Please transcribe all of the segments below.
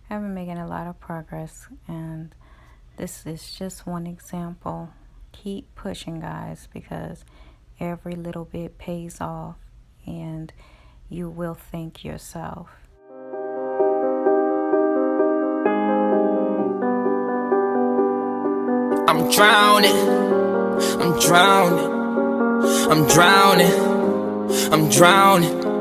I've been making a lot of progress, and this is just one example. Keep pushing, guys, because every little bit pays off, and you will thank yourself. I'm drowning, I'm drowning, I'm drowning, I'm drowning.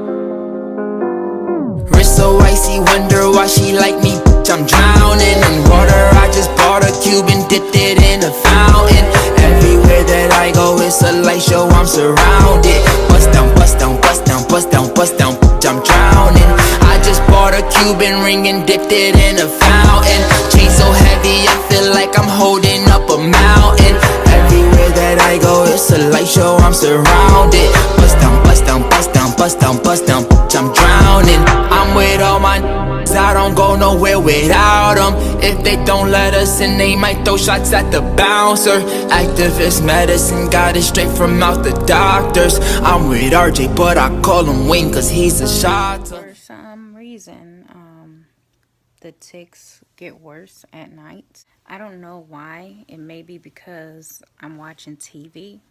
Wrist so icy, wonder why she like me, bitch, I'm drowning in water. I just bought a cube and dipped it in a fountain. Everywhere that I go, it's a light show, I'm surrounded. Bust down, bust down, bust down, bust down, bust down, bitch, I'm drowning. I just bought a Cuban ring and dipped it in a fountain. Chain so heavy, I feel like I'm holding up a mountain. Everywhere that I go, it's a light show, I'm surrounded. Bust down, bust down, bust down, bust down, bust down, bitch, I'm drowning. I'm with all my I don't go nowhere without them. If they don't let us in, they might throw shots at the bouncer. Activist medicine, got it straight from out the doctors. I'm with RJ, but I call him Wayne cause he's a shot. For some reason, the tics get worse at night. I don't know why. It may be because I'm watching TV.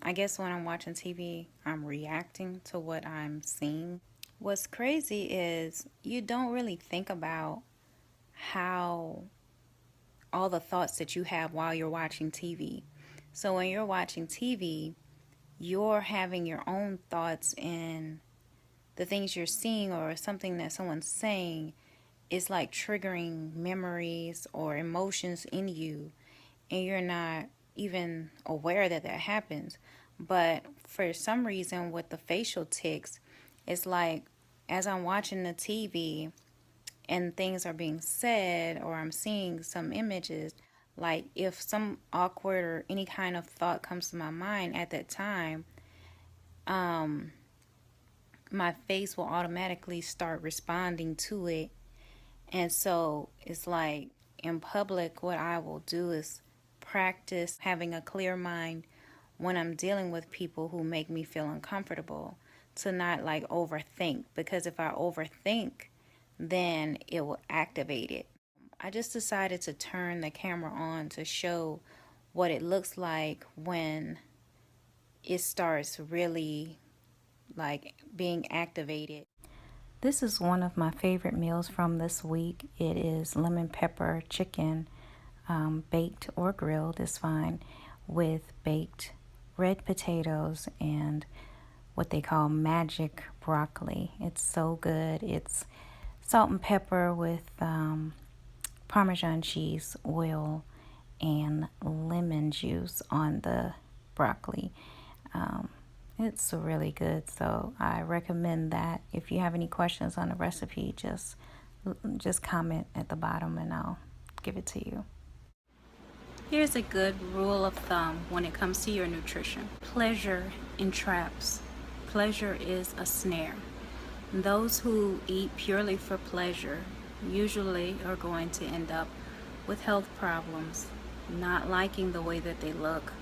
I guess when I'm watching TV, I'm reacting to what I'm seeing. What's crazy is you don't really think about how all the thoughts that you have while you're watching TV. So when you're watching TV, you're having your own thoughts, and the things you're seeing or something that someone's saying is like triggering memories or emotions in you, and you're not even aware that that happens. But for some reason with the facial tics, it's like as I'm watching the TV and things are being said or I'm seeing some images, like if some awkward or any kind of thought comes to my mind at that time, my face will automatically start responding to it. And so it's like in public, what I will do is practice having a clear mind when I'm dealing with people who make me feel uncomfortable, to not like overthink, because if I overthink, then it will activate it. I just decided to turn the camera on to show what it looks like when it starts really like being activated. This is one of my favorite meals from this week. It is lemon pepper chicken, baked or grilled is fine, with baked red potatoes and what they call magic broccoli. It's so good. It's salt and pepper with Parmesan cheese, oil, and lemon juice on the broccoli. It's really good, so I recommend that. If you have any questions on the recipe, just comment at the bottom and I'll give it to you. Here's a good rule of thumb when it comes to your nutrition. Pleasure entraps. Pleasure is a snare. Those who eat purely for pleasure usually are going to end up with health problems, not liking the way that they look,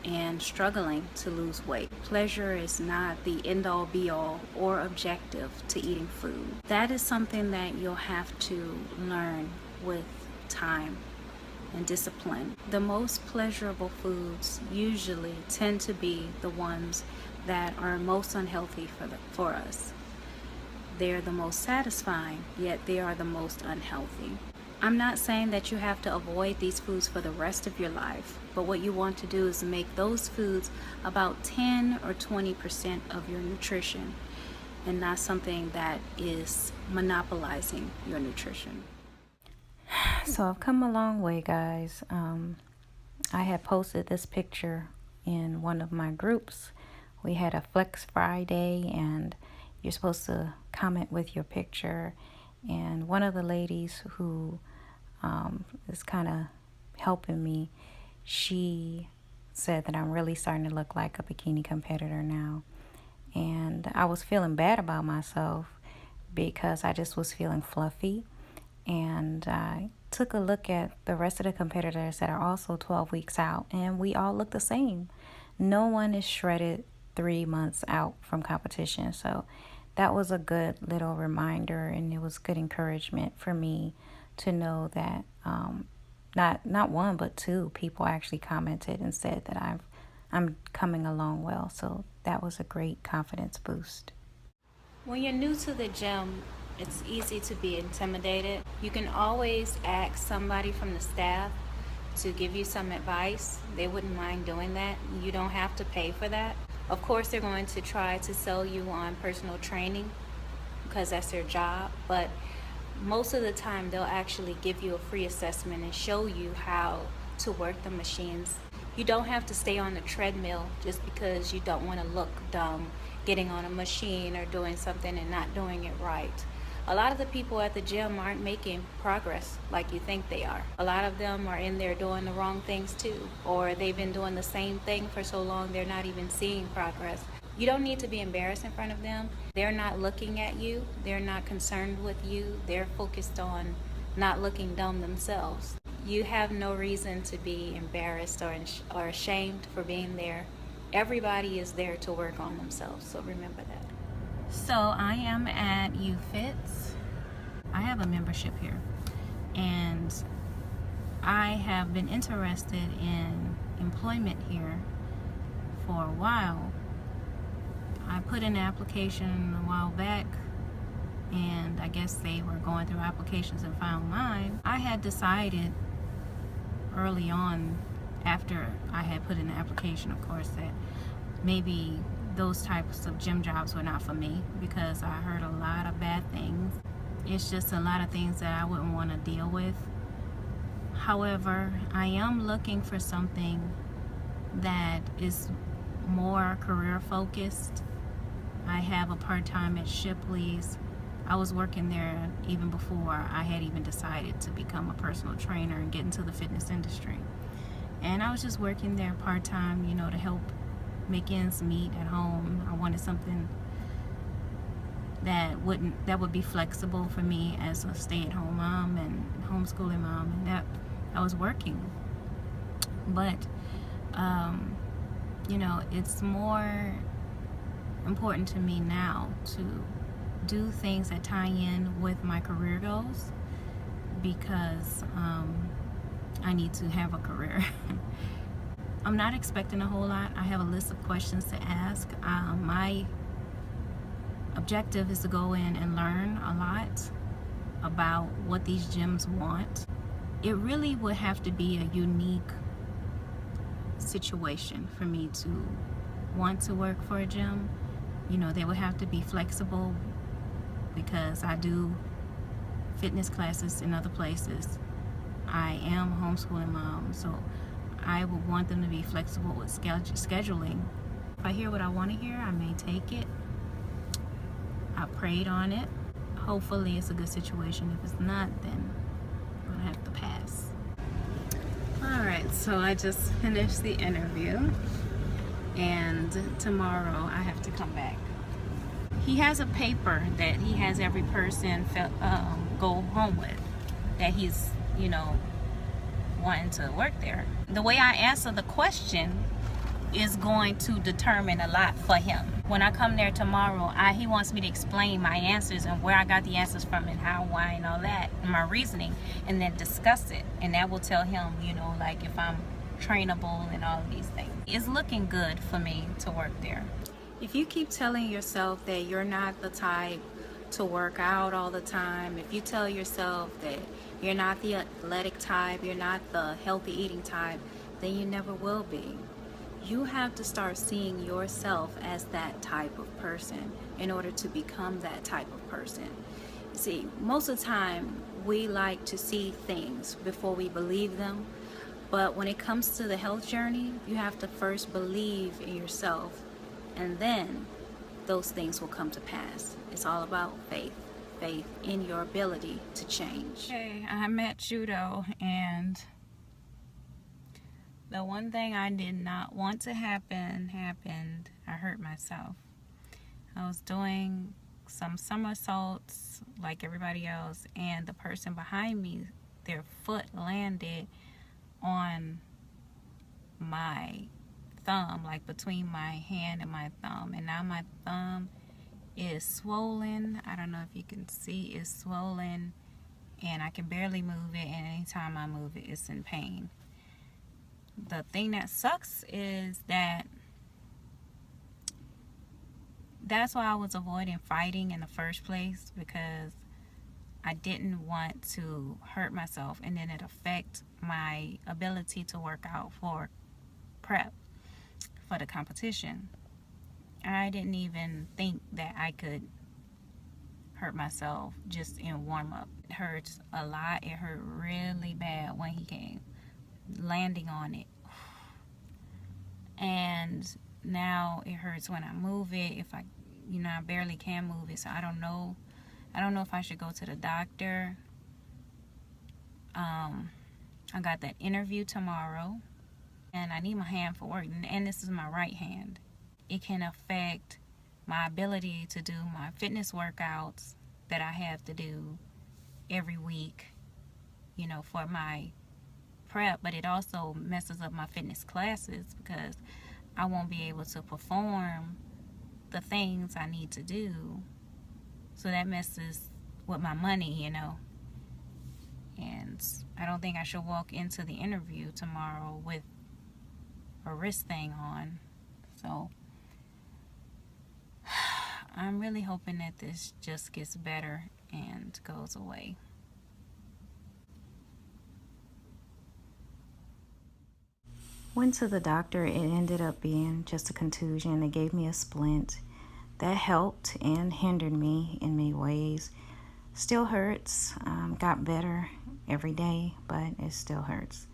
and struggling to lose weight. Pleasure is not the end-all be-all or objective to eating food. That is something that you'll have to learn with time and discipline. The most pleasurable foods usually tend to be the ones that are most unhealthy for us. They're the most satisfying, yet they are the most unhealthy. I'm not saying that you have to avoid these foods for the rest of your life, but what you want to do is make those foods about 10 or 20% of your nutrition, and not something that is monopolizing your nutrition. So I've come a long way, guys. I had posted this picture in one of my groups. We had a Flex Friday, and you're supposed to comment with your picture. And one of the ladies who is kind of helping me, she said that I'm really starting to look like a bikini competitor now. And I was feeling bad about myself because I just was feeling fluffy. And I took a look at the rest of the competitors that are also 12 weeks out, and we all look the same. No one is shredded 3 months out from competition. So that was a good little reminder, and it was good encouragement for me to know that not one but two people actually commented and said that I'm coming along well. So that was a great confidence boost. When you're new to the gym, it's easy to be intimidated. You can always ask somebody from the staff to give you some advice. They wouldn't mind doing that. You don't have to pay for that. Of course, they're going to try to sell you on personal training because that's their job, but most of the time they'll actually give you a free assessment and show you how to work the machines. You don't have to stay on the treadmill just because you don't want to look dumb getting on a machine or doing something and not doing it right. A lot of the people at the gym aren't making progress like you think they are. A lot of them are in there doing the wrong things too, or they've been doing the same thing for so long they're not even seeing progress. You don't need to be embarrassed in front of them. They're not looking at you. They're not concerned with you. They're focused on not looking dumb themselves. You have no reason to be embarrassed or ashamed for being there. Everybody is there to work on themselves, so remember that. So I am at UFITS. I have a membership here, and I have been interested in employment here for a while. I put in an application a while back, and I guess they were going through applications and found mine. I had decided early on, after I had put in the application, of course, that maybe those types of gym jobs were not for me, because I heard a lot of bad things. It's just a lot of things that I wouldn't want to deal with. However, I am looking for something that is more career focused. I have a part-time at Shipley's. I was working there even before I had even decided to become a personal trainer and get into the fitness industry. And I was just working there part-time, you know, to help make ends meet at home. I wanted something that would be flexible for me as a stay-at-home mom and homeschooling mom, and that I was working. But you know, it's more important to me now to do things that tie in with my career goals, because I need to have a career. I'm not expecting a whole lot. I have a list of questions to ask. My objective is to go in and learn a lot about what these gyms want. It really would have to be a unique situation for me to want to work for a gym. You know, they would have to be flexible, because I do fitness classes in other places. I am a homeschooling mom, so I would want them to be flexible with scheduling. If I hear what I want to hear, I may take it. I prayed on it. Hopefully it's a good situation. If it's not, then I'm gonna have to pass. Alright, so I just finished the interview, and tomorrow I have to come back. He has a paper that he has every person go home with, that he's, you know, wanting to work there. The way I answer the question is going to determine a lot for him. When I come there tomorrow, he wants me to explain my answers and where I got the answers from and how, why, and all that, and my reasoning, and then discuss it. And that will tell him, you know, like if I'm trainable and all of these things. It's looking good for me to work there. If you keep telling yourself that you're not the type to work out all the time, if you tell yourself that you're not the athletic type, you're not the healthy eating type, then you never will be. You have to start seeing yourself as that type of person in order to become that type of person. See, most of the time we like to see things before we believe them, but when it comes to the health journey, you have to first believe in yourself, and then those things will come to pass. It's all about faith in your ability to change. Okay, I'm at judo, and the one thing I did not want to happen happened. I hurt myself. I was doing some somersaults like everybody else, and the person behind me, their foot landed on my thumb, like between my hand and my thumb, and now my thumb is swollen. I don't know if you can see, it's swollen, and I can barely move it, and anytime I move it, it's in pain. The thing that sucks is that's why I was avoiding fighting in the first place, because I didn't want to hurt myself and then it affect my ability to work out for prep for the competition. I didn't even think that I could hurt myself just in warm-up. It hurts a lot. It hurt really bad when he came landing on it, and now it hurts when I move it. If I barely can move it, so I don't know if I should go to the doctor. I got that interview tomorrow, and I need my hand for work, and this is my right hand. It can affect my ability to do my fitness workouts that I have to do every week, for my prep, but it also messes up my fitness classes because I won't be able to perform the things I need to do. So that messes with my money, and I don't think I should walk into the interview tomorrow with a wrist thing on. So I'm really hoping that this just gets better and goes away. Went to the doctor. It ended up being just a contusion. They gave me a splint. That helped and hindered me in many ways. Still hurts. Got better every day, but it still hurts.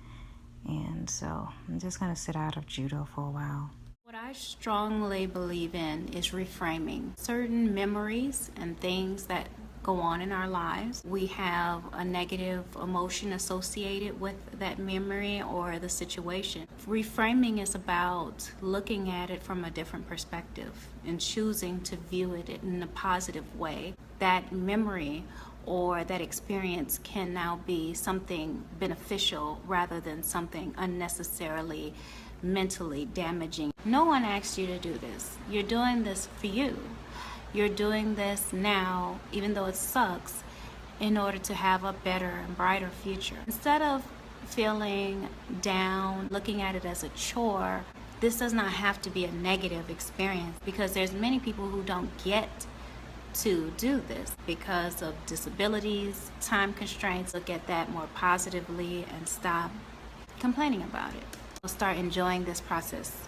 And so I'm just going to sit out of judo for a while. What I strongly believe in is reframing certain memories and things that go on in our lives. We have a negative emotion associated with that memory or the situation. Reframing is about looking at it from a different perspective and choosing to view it in a positive way. That memory or that experience can now be something beneficial rather than something unnecessarily mentally damaging. No one asked you to do this. You're doing this for you. You're doing this now, even though it sucks, in order to have a better and brighter future. Instead of feeling down, looking at it as a chore, this does not have to be a negative experience, because there's many people who don't get to do this because of disabilities, time constraints. Look at that more positively and stop complaining about it. Start enjoying this process.